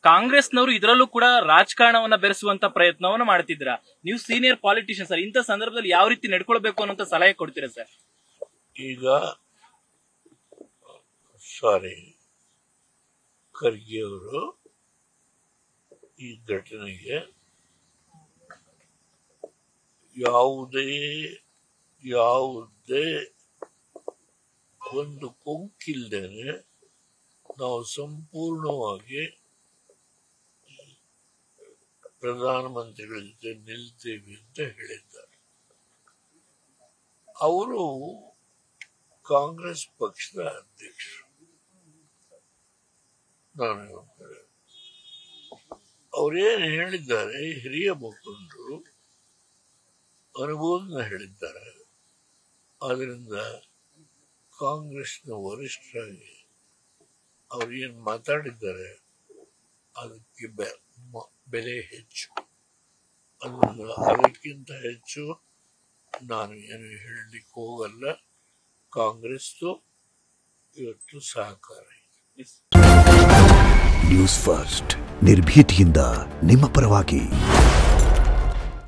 ಕಾಂಗ್ರೆಸ್ನವರು ಇದರಲ್ಲೂ ಕೂಡ ರಾಜಕಾರಣವನ್ನ ಬೆರೆಸುವಂತ ಪ್ರಯತ್ನವನ್ನ ಮಾಡ್ತಿದ್ರ. ನೀವು ಸೀನಿಯರ್ ಪಾಲಿಟಿಷಿಯನ್ ಸರ್, ಇಂಥ ಸಂದರ್ಭದಲ್ಲಿ ಯಾವ ರೀತಿ ನಡ್ಕೊಳ್ಬೇಕು ಅನ್ನೋ ಸಲಹೆ ಕೊಡ್ತೀರಾ ಸರ್? ಈಗ ಖರ್ಗೆ ಅವರು ಈ ಘಟನೆಗೆ ಯಾವುದೇ ಒಂದು ಕೊಂಕಿಲ್ದೇನೆ ನಾವು ಸಂಪೂರ್ಣವಾಗಿ ಪ್ರಧಾನಮಂತ್ರಿಗಳ ಜೊತೆ ನಿಲ್ತೇವೆ ಅಂತ ಹೇಳಿದ್ದಾರೆ. ಅವರು ಕಾಂಗ್ರೆಸ್ ಪಕ್ಷದ ಅಧ್ಯಕ್ಷರು. ಅವರೇನು ಹೇಳಿದ್ದಾರೆ, ಹಿರಿಯ ಮುಖಂಡರು ಅನುಭವನ ಹೇಳಿದ್ದಾರೆ. ಆದ್ರಿಂದ ಕಾಂಗ್ರೆಸ್ನ ವರಿಷ್ಠರಾಗಿ ಅವ್ರು ಏನು ಮಾತಾಡಿದ್ದಾರೆ ಅದಕ್ಕೆ ಬೆಲೆ ಹೆಚ್ಚು. ಅದಕ್ಕಿಂತ ಹೆಚ್ಚು ನಾನು ಏನು ಹೇಳಲಿಕ್ಕೆ ಹೋಗಲ್ಲ. ಕಾಂಗ್ರೆಸ್ದು ಇವತ್ತು ಸಹಕಾರ ಇದೆ. ನ್ಯೂಸ್ ಫಸ್ಟ್, ನಿರ್ಭೀತಿಯಿಂದ ನಿಮ್ಮ ಪರವಾಗಿ.